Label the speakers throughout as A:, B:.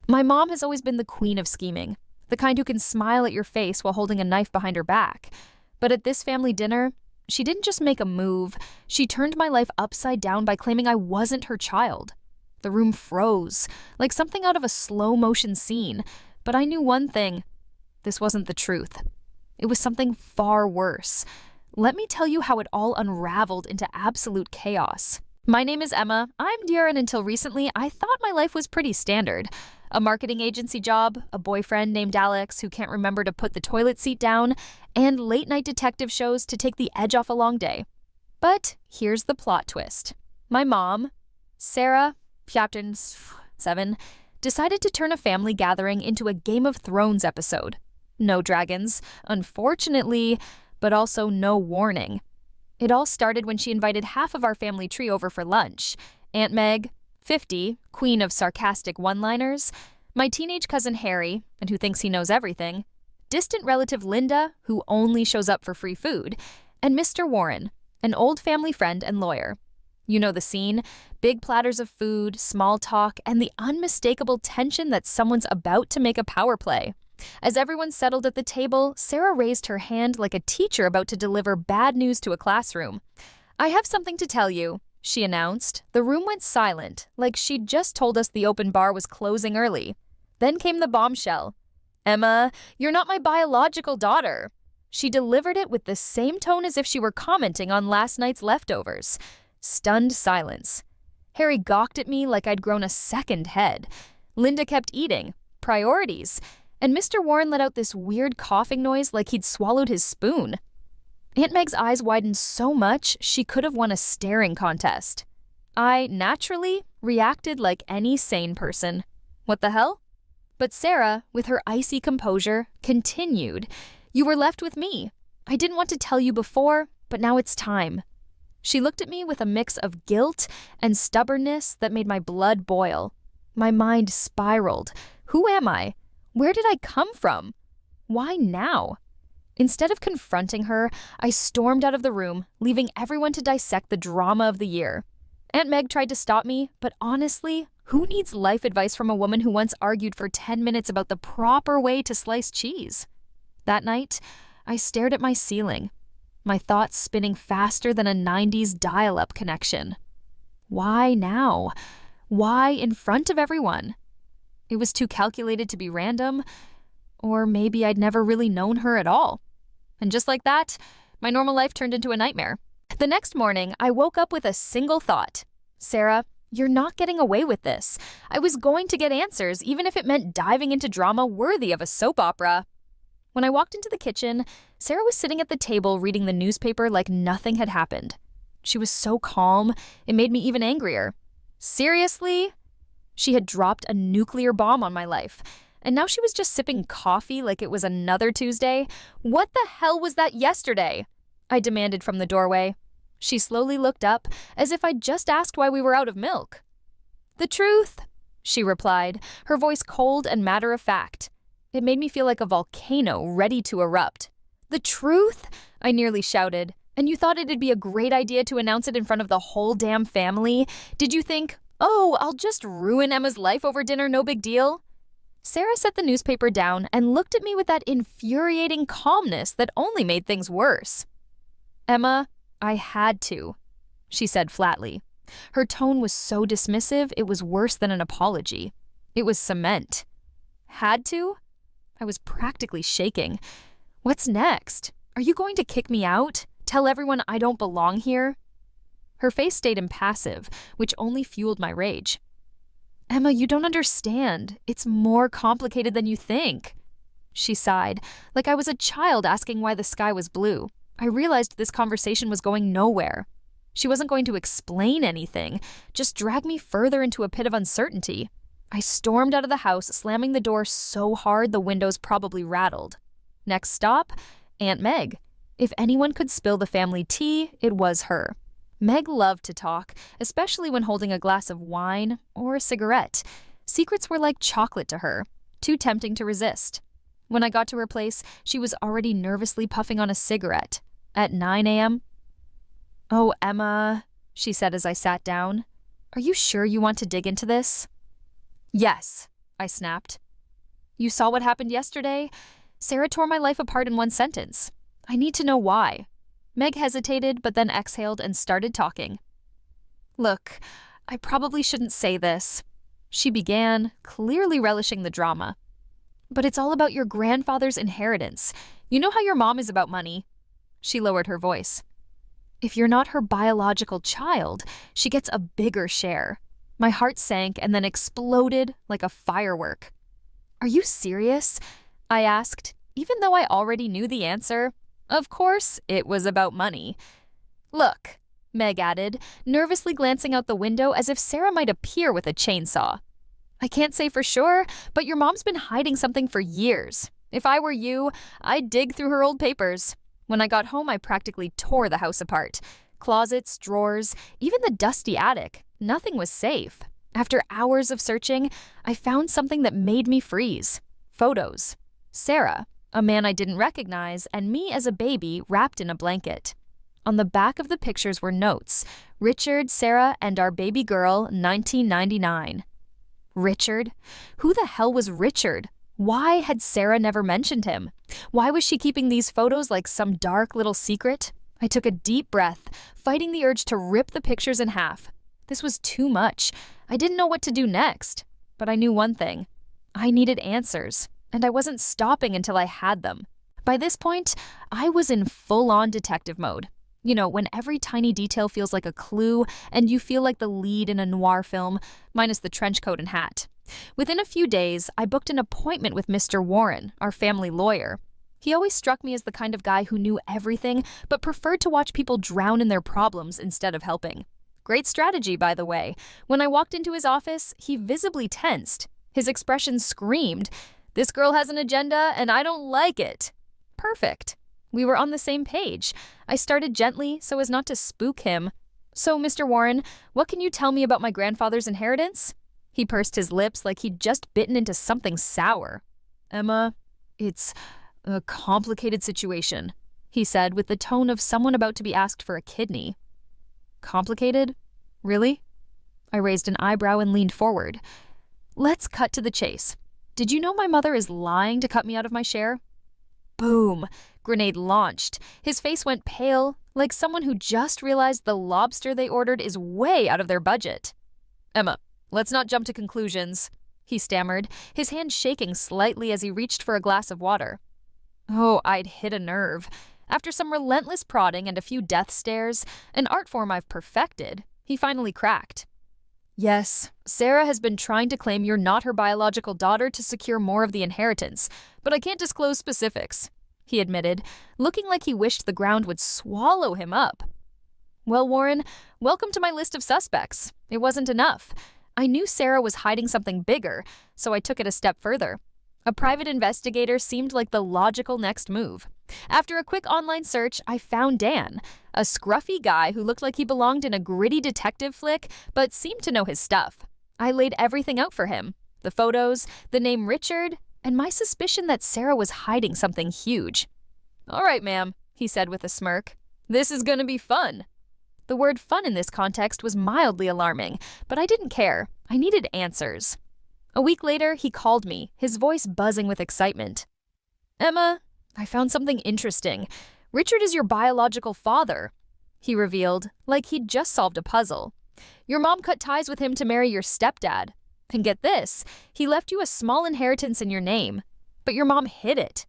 A: My mom has always been the queen of scheming, the kind who can smile at your face while holding a knife behind her back. But at this family dinner, she didn't just make a move, she turned my life upside down by claiming I wasn't her child. The room froze, like something out of a slow-motion scene, but I knew one thing. This wasn't the truth. It was something far worse. Let me tell you how it all unraveled into absolute chaos. My name is Emma. I'm dear, and until recently, I thought my life was pretty standard. A marketing agency job, a boyfriend named Alex who can't remember to put the toilet seat down, and late-night detective shows to take the edge off a long day. But here's the plot twist. My mom, Sarah, Captain 7, decided to turn a family gathering into a Game of Thrones episode. No dragons, unfortunately, but also no warning. It all started when she invited half of our family tree over for lunch. Aunt Meg, 50, queen of sarcastic one-liners, my teenage cousin Harry, and who thinks he knows everything, distant relative Linda, who only shows up for free food, and Mr. Warren, an old family friend and lawyer. You know the scene, big platters of food, small talk, and the unmistakable tension that someone's about to make a power play. As everyone settled at the table, Sarah raised her hand like a teacher about to deliver bad news to a classroom. "I have something to tell you," she announced. The room went silent, like she'd just told us the open bar was closing early. Then came the bombshell. "Emma, you're not my biological daughter." She delivered it with the same tone as if she were commenting on last night's leftovers. Stunned silence. Harry gawked at me like I'd grown a second head. Linda kept eating. Priorities. And Mr. Warren let out this weird coughing noise like he'd swallowed his spoon. Aunt Meg's eyes widened so much she could have won a staring contest. I, naturally, reacted like any sane person. What the hell? But Sarah, with her icy composure, continued. "You were left with me. I didn't want to tell you before, but now it's time." She looked at me with a mix of guilt and stubbornness that made my blood boil. My mind spiraled. Who am I? Where did I come from? Why now? Instead of confronting her, I stormed out of the room, leaving everyone to dissect the drama of the year. Aunt Meg tried to stop me, but honestly, who needs life advice from a woman who once argued for 10 minutes about the proper way to slice cheese? That night, I stared at my ceiling, my thoughts spinning faster than a 90s dial-up connection. Why now? Why in front of everyone? It was too calculated to be random, or maybe I'd never really known her at all. And just like that, my normal life turned into a nightmare. The next morning, I woke up with a single thought. "Sarah, you're not getting away with this. I was going to get answers, even if it meant diving into drama worthy of a soap opera." When I walked into the kitchen, Sarah was sitting at the table reading the newspaper like nothing had happened. She was so calm, it made me even angrier. Seriously? She had dropped a nuclear bomb on my life, and now she was just sipping coffee like it was another Tuesday. What the hell was that yesterday? I demanded from the doorway. She slowly looked up, as if I'd just asked why we were out of milk. "The truth," she replied, her voice cold and matter-of-fact. It made me feel like a volcano ready to erupt. "The truth?" I nearly shouted. "And you thought it'd be a great idea to announce it in front of the whole damn family? Did you think, oh, I'll just ruin Emma's life over dinner, no big deal?" Sarah set the newspaper down and looked at me with that infuriating calmness that only made things worse. "Emma, I had to," she said flatly. Her tone was so dismissive, it was worse than an apology. It was cement. Had to? I was practically shaking. What's next? Are you going to kick me out? Tell everyone I don't belong here? Her face stayed impassive, which only fueled my rage. "Emma, you don't understand. It's more complicated than you think." She sighed, like I was a child asking why the sky was blue. I realized this conversation was going nowhere. She wasn't going to explain anything, just drag me further into a pit of uncertainty. I stormed out of the house, slamming the door so hard the windows probably rattled. Next stop, Aunt Meg. If anyone could spill the family tea, it was her. Meg loved to talk, especially when holding a glass of wine or a cigarette. Secrets were like chocolate to her, too tempting to resist. When I got to her place, she was already nervously puffing on a cigarette. At 9 a.m., "Oh, Emma," she said as I sat down, "are you sure you want to dig into this?" "Yes," I snapped. You saw what happened yesterday? Sarah tore my life apart in one sentence. I need to know why. Meg hesitated, but then exhaled and started talking. Look, I probably shouldn't say this, she began, clearly relishing the drama. But it's all about your grandfather's inheritance. You know how your mom is about money. She lowered her voice. If you're not her biological child, she gets a bigger share. My heart sank and then exploded like a firework. Are you serious? I asked, even though I already knew the answer. Of course, it was about money. Look, Meg added, nervously glancing out the window as if Sarah might appear with a chainsaw. I can't say for sure, but your mom's been hiding something for years. If I were you, I'd dig through her old papers. When I got home, I practically tore the house apart. Closets, drawers, even the dusty attic. Nothing was safe. After hours of searching, I found something that made me freeze. Photos. Sarah, a man I didn't recognize, and me as a baby wrapped in a blanket. On the back of the pictures were notes. Richard, Sarah, and our baby girl, 1999. Richard? Who the hell was Richard? Why had Sarah never mentioned him? Why was she keeping these photos like some dark little secret? I took a deep breath, fighting the urge to rip the pictures in half. This was too much. I didn't know what to do next. But I knew one thing. I needed answers, and I wasn't stopping until I had them. By this point, I was in full-on detective mode. You know, when every tiny detail feels like a clue and you feel like the lead in a noir film, minus the trench coat and hat. Within a few days, I booked an appointment with Mr. Warren, our family lawyer. He always struck me as the kind of guy who knew everything but preferred to watch people drown in their problems instead of helping. Great strategy, by the way. When I walked into his office, he visibly tensed. His expression screamed, "This girl has an agenda and I don't like it." Perfect. We were on the same page. I started gently so as not to spook him. So, Mr. Warren, what can you tell me about my grandfather's inheritance? He pursed his lips like he'd just bitten into something sour. Emma, it's a complicated situation, he said with the tone of someone about to be asked for a kidney. Complicated? Really? I raised an eyebrow and leaned forward. Let's cut to the chase. Did you know my mother is lying to cut me out of my share? Boom! Grenade launched. His face went pale, like someone who just realized the lobster they ordered is way out of their budget. Emma, let's not jump to conclusions, he stammered, his hand shaking slightly as he reached for a glass of water. Oh, I'd hit a nerve. After some relentless prodding and a few death stares, an art form I've perfected, he finally cracked. Yes, Sarah has been trying to claim you're not her biological daughter to secure more of the inheritance, but I can't disclose specifics, he admitted, looking like he wished the ground would swallow him up. Well, Warren, welcome to my list of suspects. It wasn't enough. I knew Sarah was hiding something bigger, so I took it a step further. A private investigator seemed like the logical next move. After a quick online search, I found Dan, a scruffy guy who looked like he belonged in a gritty detective flick, but seemed to know his stuff. I laid everything out for him. The photos, the name Richard, and my suspicion that Sarah was hiding something huge. All right, ma'am, he said with a smirk. This is gonna be fun. The word fun in this context was mildly alarming, but I didn't care. I needed answers. A week later, he called me, his voice buzzing with excitement. Emma, I found something interesting. Richard is your biological father, he revealed, like he'd just solved a puzzle. Your mom cut ties with him to marry your stepdad. And get this, he left you a small inheritance in your name, but your mom hid it.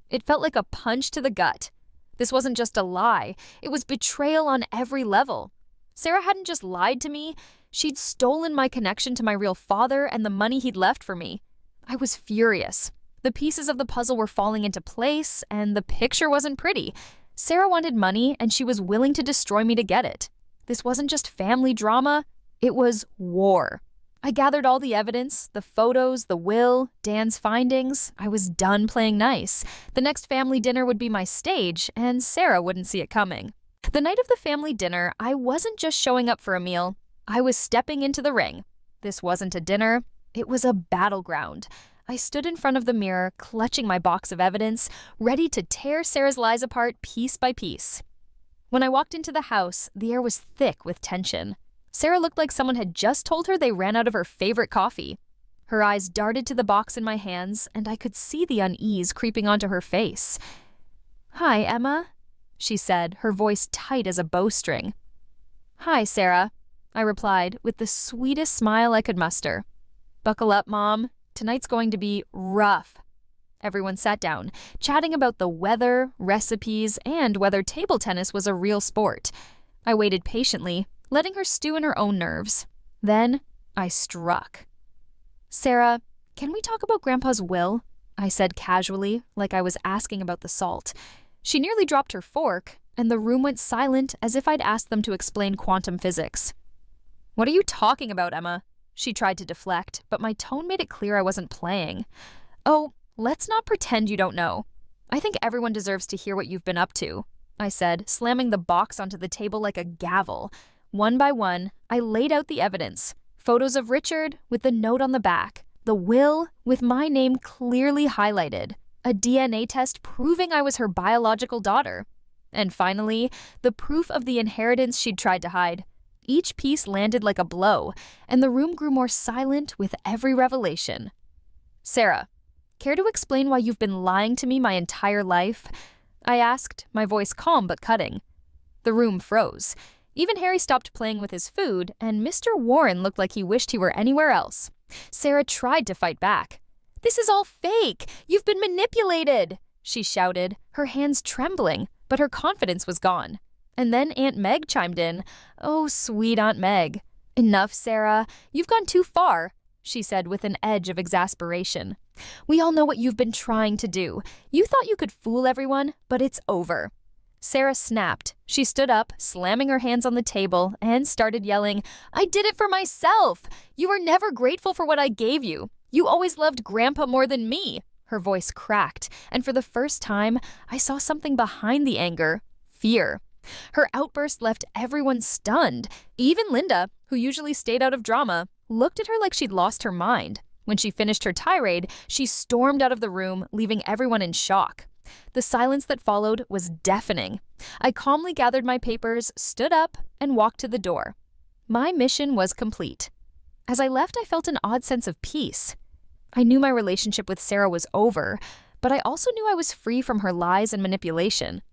A: It felt like a punch to the gut. This wasn't just a lie, it was betrayal on every level. Sarah hadn't just lied to me, she'd stolen my connection to my real father and the money he'd left for me. I was furious. The pieces of the puzzle were falling into place, and the picture wasn't pretty. Sarah wanted money, and she was willing to destroy me to get it. This wasn't just family drama, it was war. I gathered all the evidence, the photos, the will, Dan's findings. I was done playing nice. The next family dinner would be my stage, and Sarah wouldn't see it coming. The night of the family dinner, I wasn't just showing up for a meal. I was stepping into the ring. This wasn't a dinner, it was a battleground. I stood in front of the mirror, clutching my box of evidence, ready to tear Sarah's lies apart piece by piece. When I walked into the house, the air was thick with tension. Sarah looked like someone had just told her they ran out of her favorite coffee. Her eyes darted to the box in my hands, and I could see the unease creeping onto her face. "Hi, Emma," she said, her voice tight as a bowstring. "Hi, Sarah," I replied with the sweetest smile I could muster. "Buckle up, Mom. Tonight's going to be rough." Everyone sat down, chatting about the weather, recipes, and whether table tennis was a real sport. I waited patiently, letting her stew in her own nerves. Then I struck. "Sarah, can we talk about Grandpa's will?" I said casually, like I was asking about the salt. She nearly dropped her fork, and the room went silent as if I'd asked them to explain quantum physics. "What are you talking about, Emma?" She tried to deflect, but my tone made it clear I wasn't playing. "Oh, let's not pretend you don't know. I think everyone deserves to hear what you've been up to," I said, slamming the box onto the table like a gavel. One by one, I laid out the evidence. Photos of Richard with the note on the back, the will with my name clearly highlighted, a DNA test proving I was her biological daughter, and finally, the proof of the inheritance she'd tried to hide. Each piece landed like a blow, and the room grew more silent with every revelation. "Sarah, care to explain why you've been lying to me my entire life?" I asked, my voice calm but cutting. The room froze. Even Harry stopped playing with his food, and Mr. Warren looked like he wished he were anywhere else. Sarah tried to fight back. "This is all fake! You've been manipulated!" she shouted, her hands trembling, but her confidence was gone. And then Aunt Meg chimed in. Oh, sweet Aunt Meg. "Enough, Sarah. You've gone too far," she said with an edge of exasperation. "We all know what you've been trying to do. You thought you could fool everyone, but it's over." Sarah snapped. She stood up, slamming her hands on the table, and started yelling, "I did it for myself! You were never grateful for what I gave you. You always loved Grandpa more than me." Her voice cracked, and for the first time, I saw something behind the anger: fear. Her outburst left everyone stunned. Even Linda, who usually stayed out of drama, looked at her like she'd lost her mind. When she finished her tirade, she stormed out of the room, leaving everyone in shock. The silence that followed was deafening. I calmly gathered my papers, stood up, and walked to the door. My mission was complete. As I left, I felt an odd sense of peace. I knew my relationship with Sarah was over, but I also knew I was free from her lies and manipulation.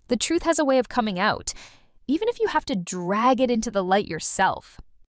A: The truth has a way of coming out, even if you have to drag it into the light yourself.